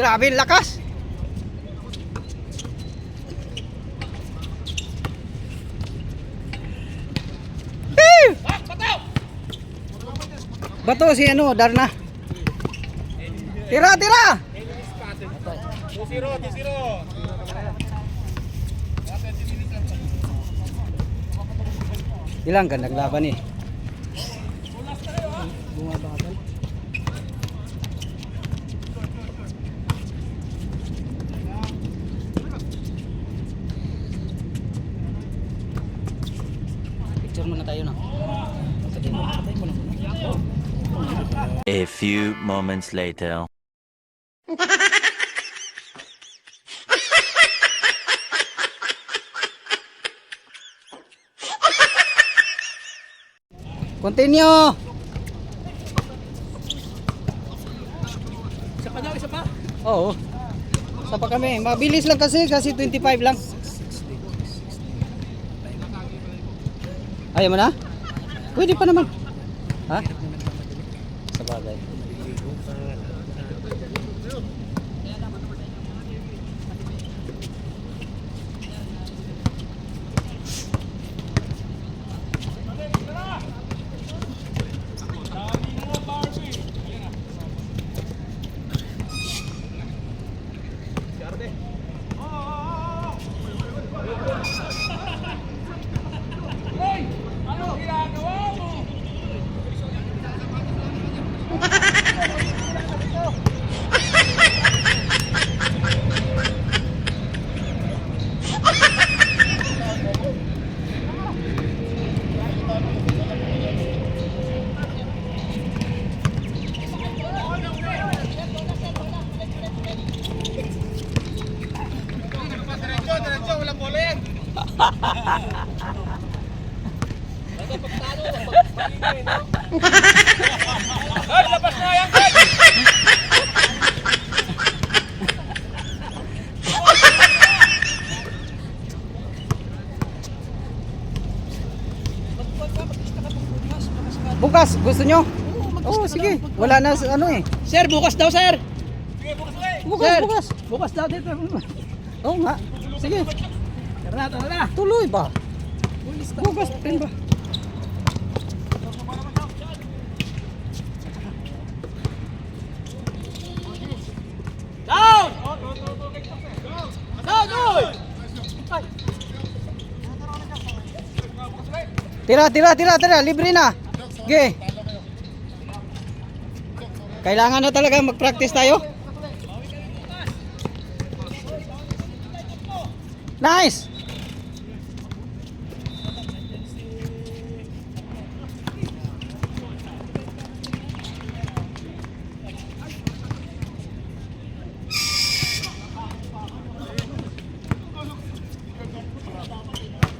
Grabe lakas. Bato si ano, Darna. Tira, tira. 2-0, 2-0. Ilang ka naglaban eh. Picture muna tayo na. A few moments later. Continue. Isa pa daw, isa pa. Oo. Isa pa kami. Mabilis lang kasi 25 lang. Ayaw mo na? Pwede pa naman. Ha? Sabagay. Diretso, walang bola yan. Ay, labas na yan, Greg! Bukas, gusto nyo? Oo, sige. Wala na ano eh. Sir, bukas daw, sir. Bukas, Sir, bukas. bukas daw dito. Oo nga. Sige. Tara na. Tuloy ba? Bukas rin ba? Down! Down, oy! Tira. Libre na. Okay. Kailangan na talaga mag-practice tayo. Nice.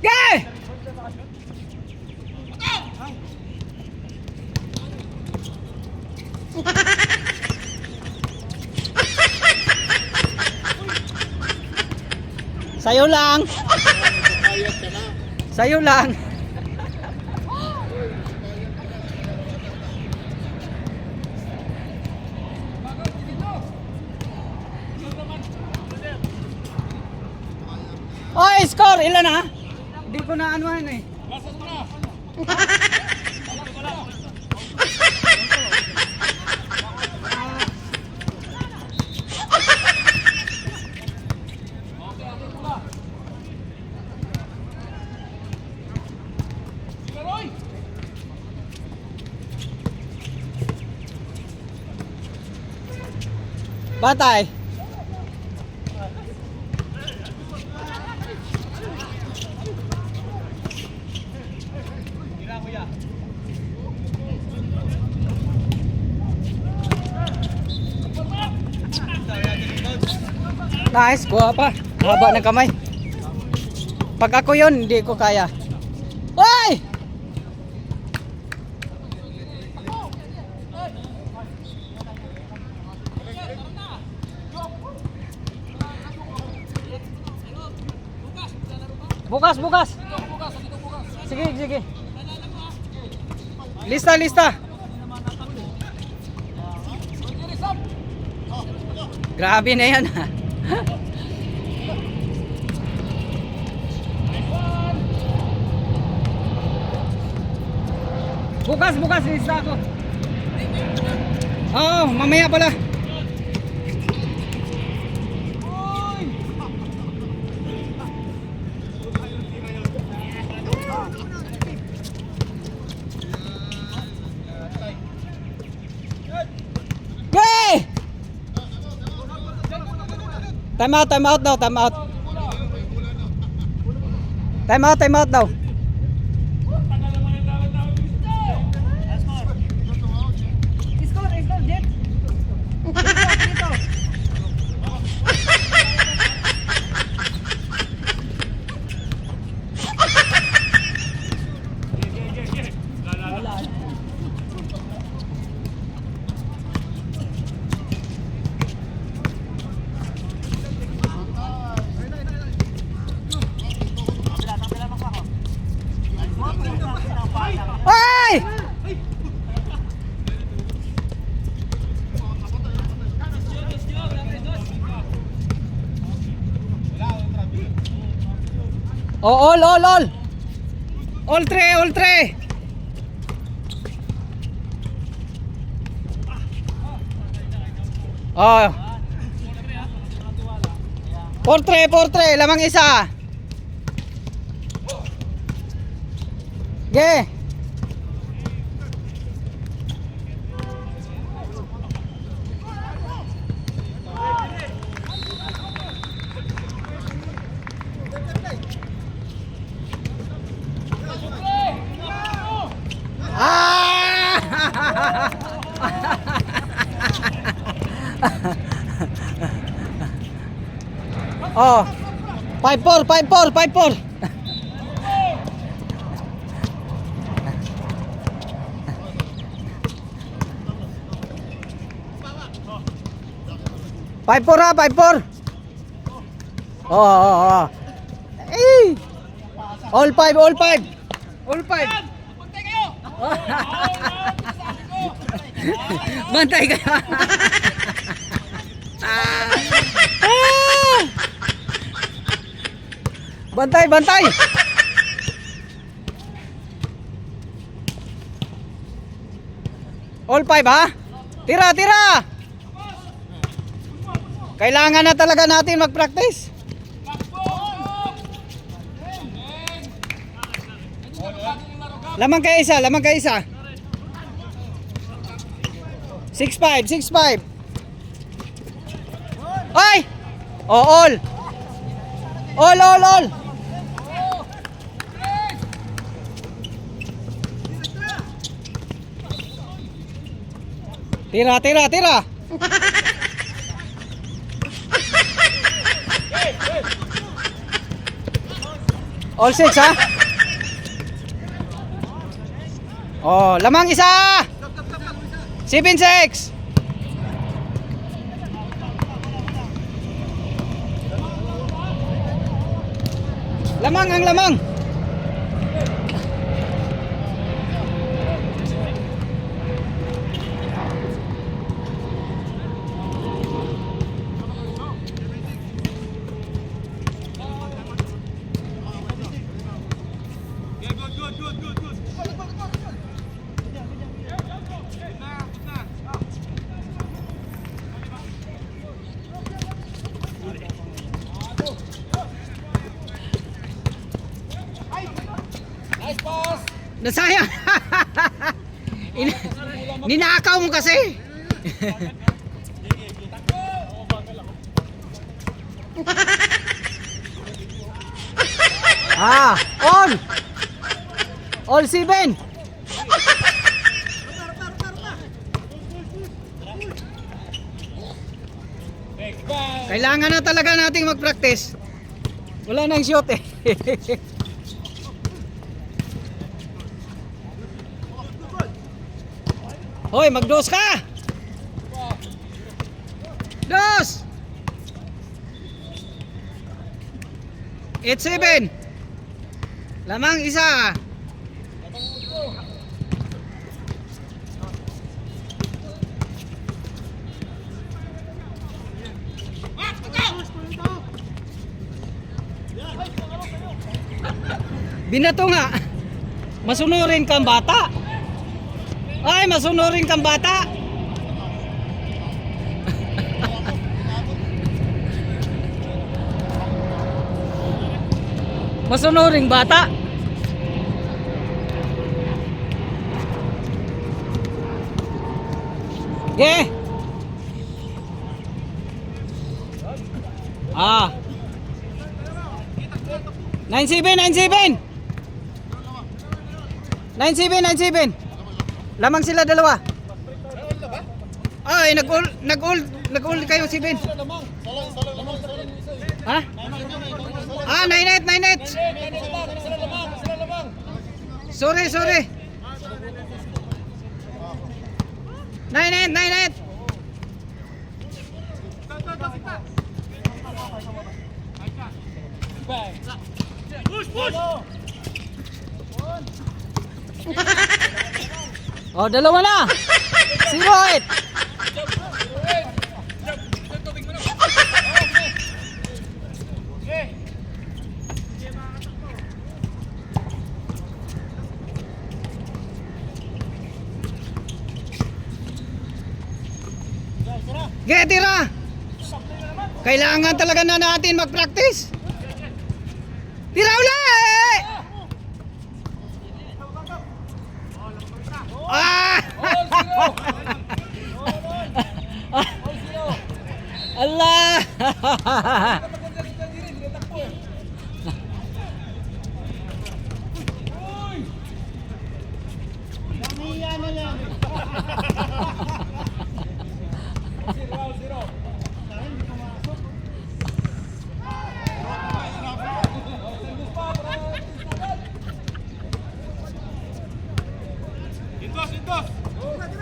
Okay. Sayo lang. Sayo lang. Oy, score ilan na? Hindi ko na anuhan eh. Batay. Nice, kuha pa. Haba ng kamay. Pag ako yun, hindi ko kaya. Hoy! Bukas. Sige. Lista. Grabe na yan ha. Bukas lista ako. Oo, mamaya pala. Hey! Time out daw, time out. Time out daw. Ay! Oh, all. All three. Oh. 4-3, lamang isa. Ge. Oh. 5-4. 5-4. Oh. Eh. All five. Bantay ka. Bantay. All five ha? Tira. Kailangan na talaga natin mag-practice. Lamang ka isa. 6-5. Ay! Oh, all. Tira. All 6 ha? Oh, lamang isa. 7-6. Lamang. Nasayang. Ninakaw mo kasi. All 7. Kailangan na talaga nating mag-practice. Wala nang shot eh. Hoy, mag-dos ka! Dos! 8-7. Lamang isa. Binato nga. Masunurin kang bata. Ay, masunurin kang bata. Masunuring bata. Yeah. Ah. 97. 97. Lamang sila dalawa. Ay, nag-ul kayo 7. Ha? Ah, 98. Sorry. 98. Oh, dalawa na. 08. Ge, tira. Kailangan talaga na natin mag-practice. Tira ulit! Ah! Allah!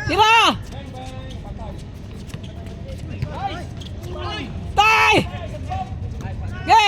Tira! Tay! Ge!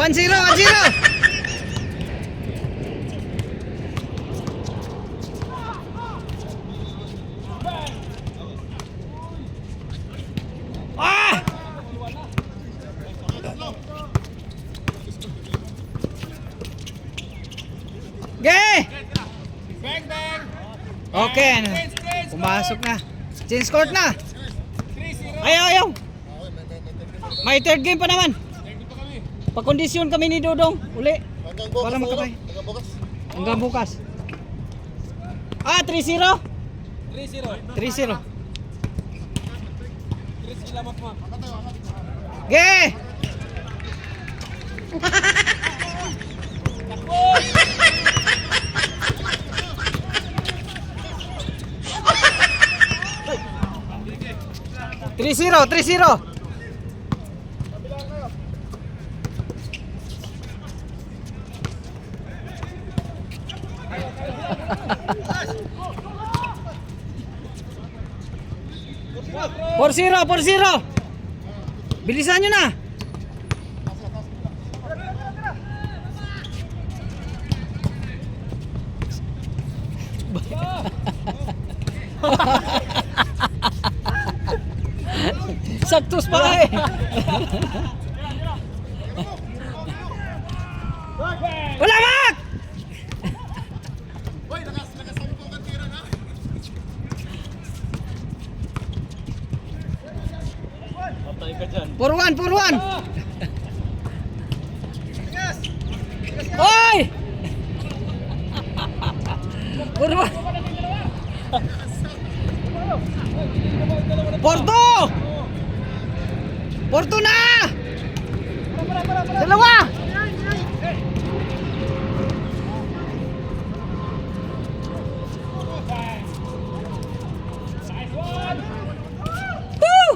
One zero. Ah! Ge! Okay, pumasok na. Change court na. Ayaw. May third game pa naman. Pakondisyon kami ni Dodong. Uli. Para makabay. Hanggang bukas. Ah, 3-0. 3-0. Ge! Three zero. Por zero. Bilisan nyo na. Saktos pa eh. Wala mak! For one. Hoy! For one. Porto na! Dalawa! Woo!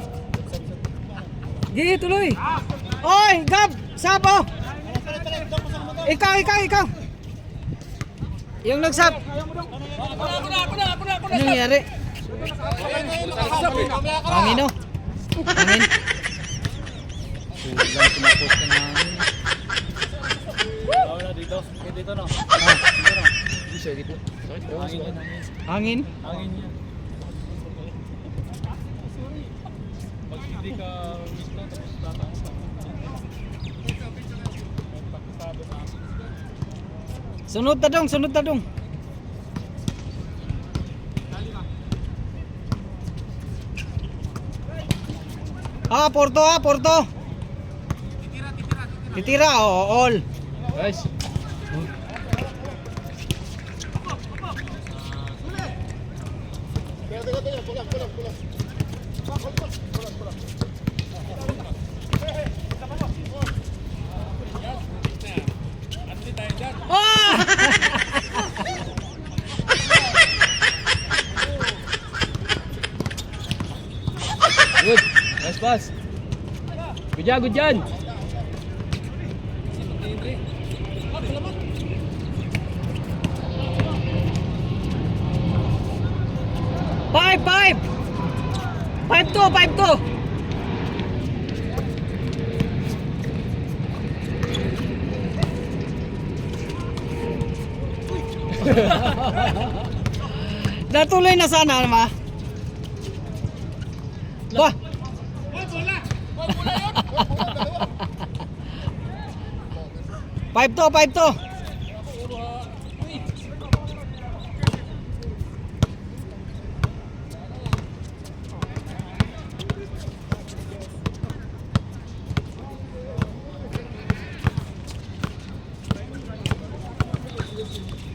Gi, tuloy. Oy, Gab, sapo. Ikaw. Yung nagsap. Ano nangyari? Hangin oh. Hangin. Kulang tumapos ka na hangin. Dito. Dito no. Dito. Hangin. Hangin yan. Pag hindi ka mismo tapos tatang. Sunod ta dong. Porto. Titira, all. Guys. Good. Nice pass. Good yan. Five to. Natuloy na sana, ma. Ba. Five to.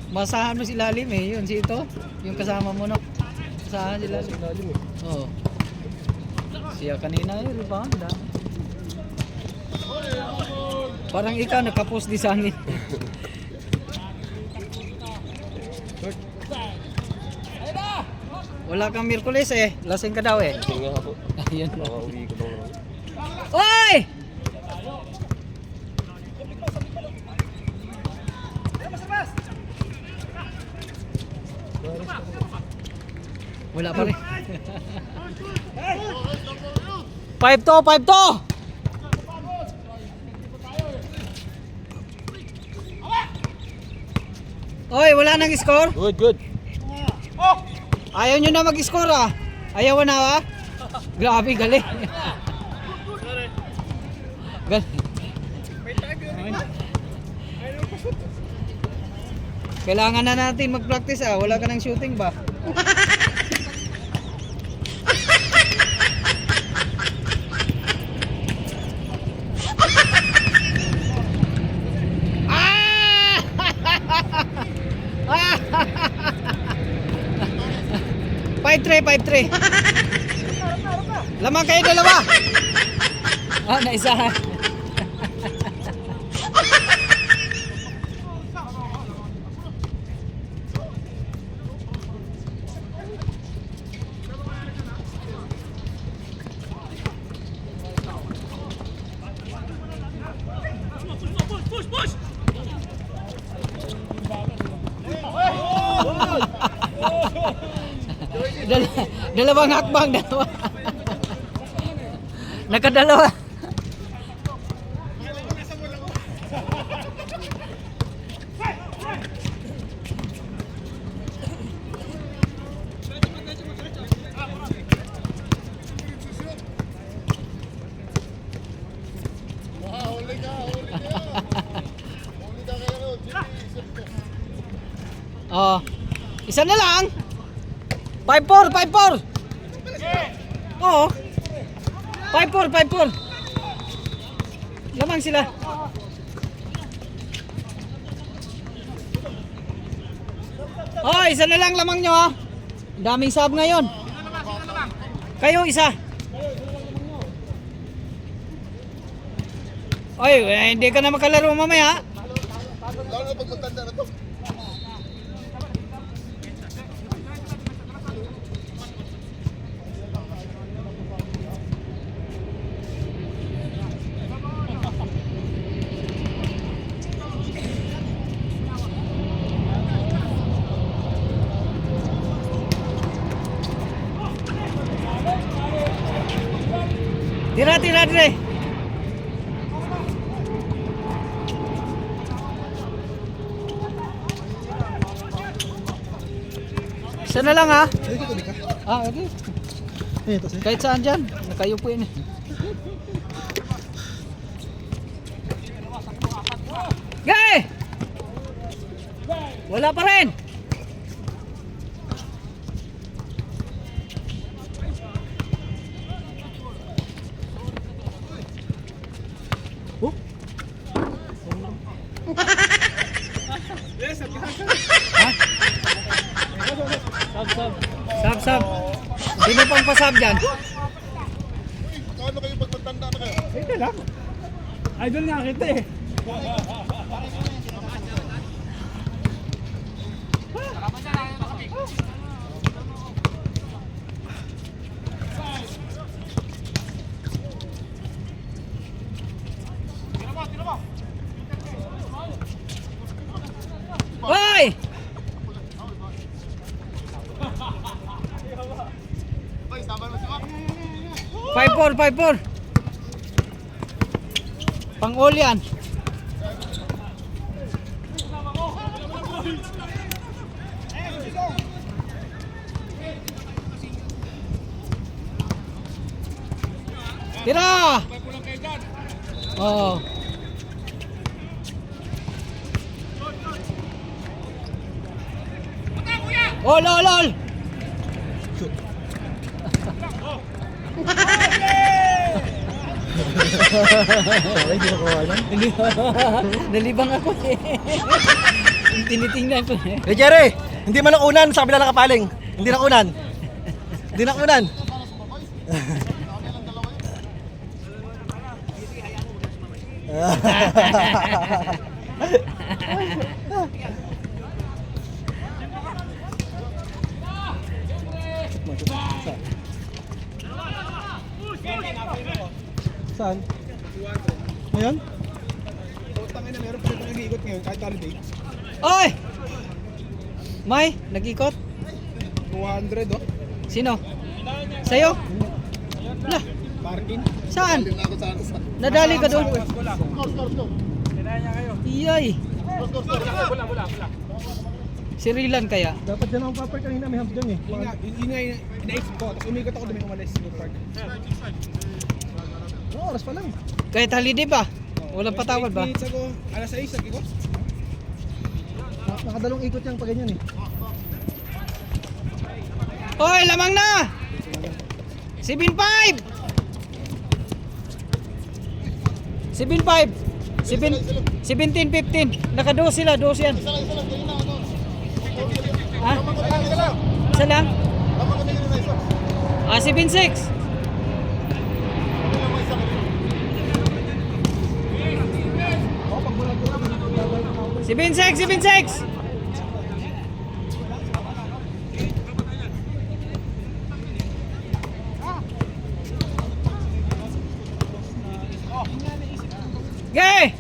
Masahan mo si Lalim eh, yun si ito, yung kasama mo no. Masahan si Lalim. Oo. Siya kanina yun, rebound lang. Parang ikaw nakapost di sa hangin. Wala kang Miyerkules eh, lasing ka daw eh. Lasing nga ako. Ayun. Makauwi ko lang. Oy! Wala pa rin. 5 to. Oy, wala nang score? Good. Ayaw nyo na mag-score ah. Ayaw na ah. Grabe, galing. Kailangan na natin mag-practice ah. Wala ka ng shooting ba? Five three. Lamang kayo dalawa. Naisahan. Dalawang hakbang, dalawa. Nakadalawa. Oh, isa na lang. 5-4. Oo. 5-4. Lamang sila. Oh, isa na lang lamang nyo ha. Daming sub ngayon. Kayo isa. Oy, hindi ka na makalaro mamaya. Lalo na pag magtanda na to. Tira, tira, tira. Isa na lang ha. Ah, okay. Kahit saan dyan. Nakayupo yun eh. Gay! Wala pa rin. Oh. Ha? Sab. Sino pang pasab dyan? Paano kayo pag magtanda na kayo? Ito lang. Idol nga kita eh. Hoy! Hoy, sabar mo si Mac. 5-4. Pang-all yan. Tira! Oh. Ol. Nalibang ako eh. Tinitingnan ko eh. Hey Jerry, hindi man nakunan sa kabila ng kapaling. Hindi nakunan. Hindi nakunan. Saan? Ngayon? Tangin na meron pa rin nag-iikot ngayon kahit holiday. Oy! May, nag-ikot? 200 oh. Sino? Sa'yo? Lah, Parking. saan? Hindi na ako sa Nadali ka doon? Score. Iyay. Wala. Si Rilan kaya? Dapat dyan ako papark kanina, may hump dyan eh. Yun nga yung inaisip ko. Tapos umikot ako doon umalis sa park. Oras pa lang. Kahit holiday ba? Walang patawad ba? 8 minutes ago, alas 6 nag-ikot. Nakadalong ikot yan pa ganyan eh. Oy, lamang na! 7-5! 17-15. Naka-12 sila, 12 yan. Ha? Isa lang? Ah, 7-6. Sibin six. Gay!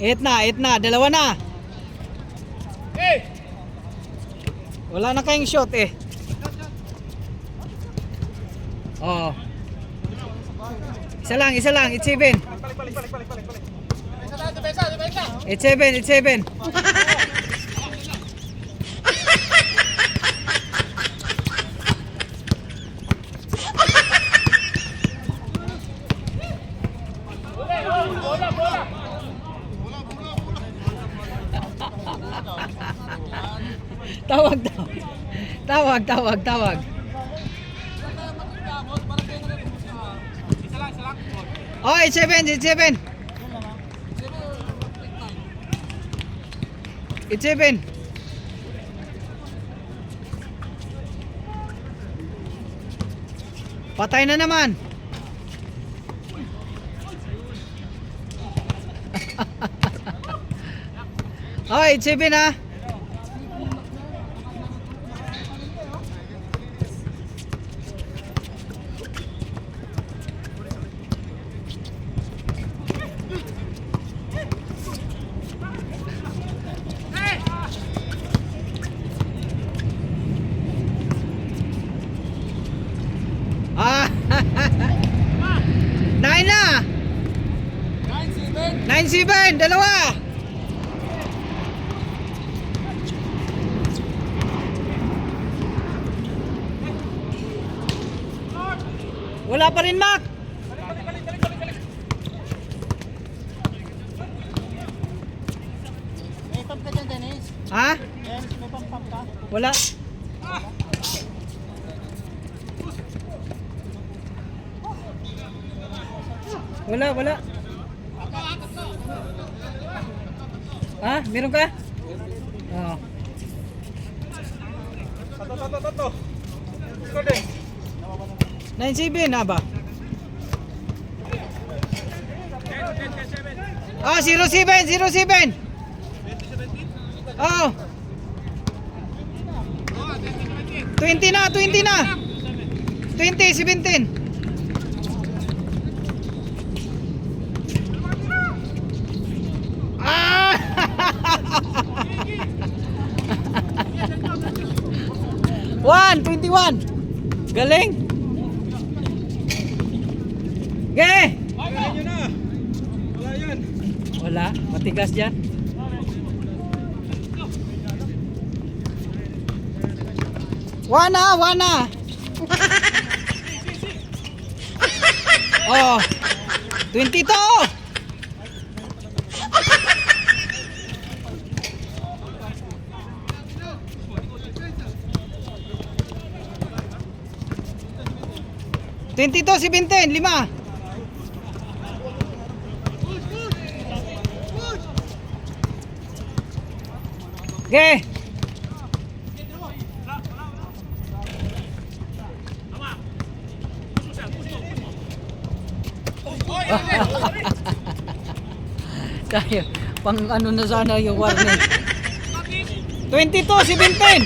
Eight na, dalawa na. Wala na kayong shot eh. Oh. Isa lang, 7. 7. Tawag. Oh, 7. 7. Patay na naman. Oh, 7 ha. 07, dalawa. Wala pa rin, Mac. May pump ka dyan, Dennis? Ha? May pump ka? Wala. Wala. Ha? Meron ka? Oo. Tato. Ito din. 97 na ba? Ah, 07. Oh. 20 na. 20, 17. Ah! 21. Galing. Ge! Wala yun na. Wala yun. Wala, matigas dyan. Wana. Oh. 22. Twenty-two, 17, 5. Okay. Tayo, pang ano na sana yung warning. 22, 17.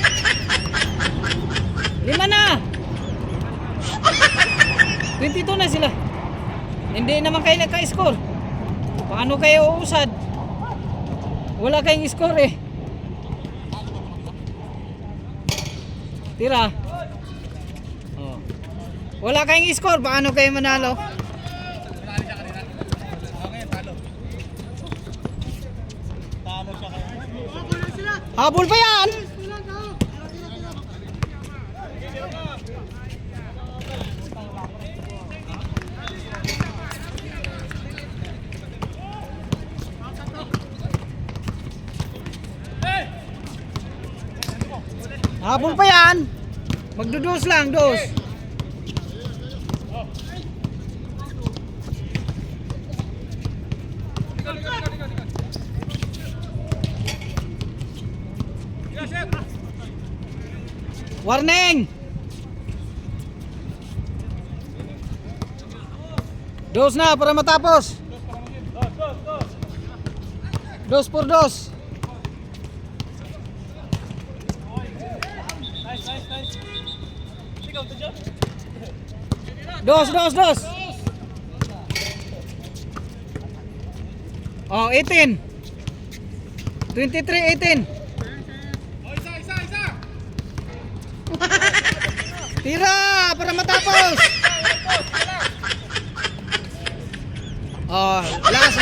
5 na. 22 na sila. Hindi naman kayo nagka-score. Paano kayo uusad? Wala kayong score eh. Tira. Oh. Wala kayong score, paano kayo manalo? Habol pa yan. Habol pa yan. Magdudos lang, dos. Warning. Dos na para matapos. Dos por dos. Dos. Oh, 18. 23, 18. Tira para matapos. Oh, last.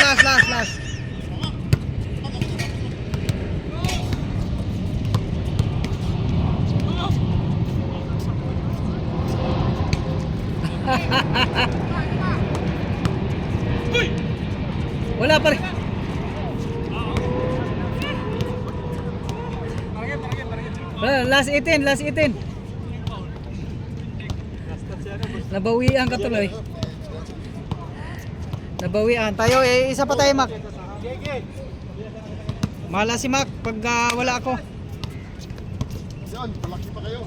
Wala pa rin. Last 18. Nabawian ka tuloy. Nabawian. Tayo isa pa tayo, Mac. Mahala si Mac pag wala ako. Yan, palaki pa kayo.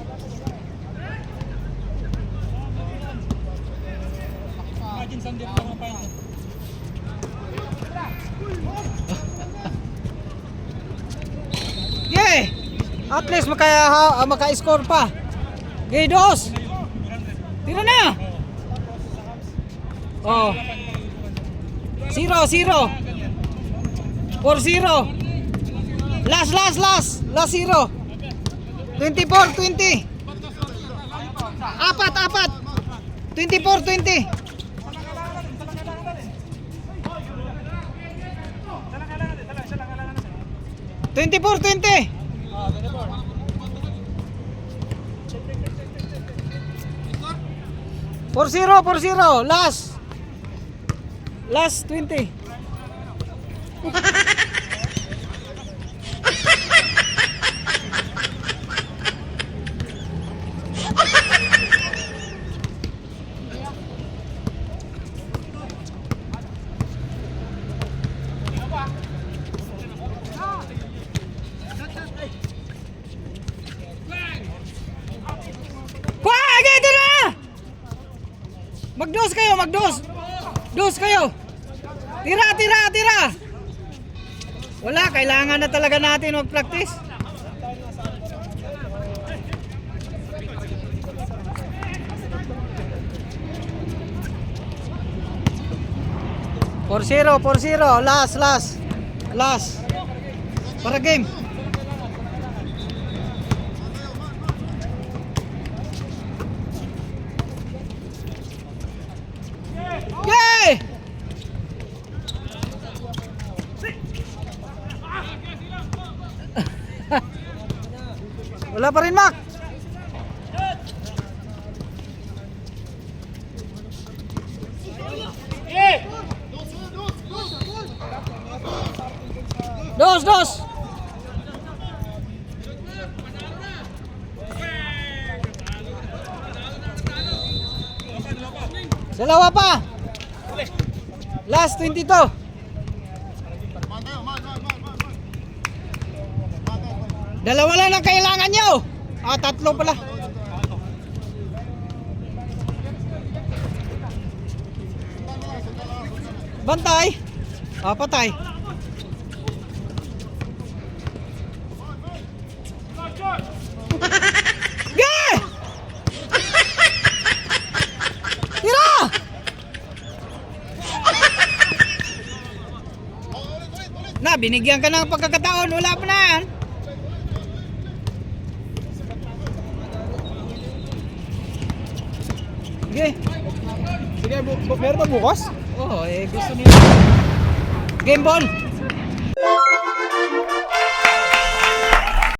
Imagine Sunday pa naman pa yun. Yeah! At least maka-score pa. Okay, dos. Tira na. Oh. 0. 4-0. Last 0. 24, 20. Apat. 24, 20. 24-20. 4-0, last 20. Dito na! Magdos kayo, magdos! Dos kayo! Tira! Wala, kailangan na talaga natin mag-practice. For zero, last. Para game. Yay! Wala pa rin, Mac. Dos. Dalawa pa. Last 22. Dalawa lang ang kailangan nyo. Tatlo pala. Bantay. Patay. Ge! Tira! Na, binigyan ka ng pagkakataon. Wala pa na yan. Sige. Sige, meron ba bukas? Oo, gusto nila. Game ball.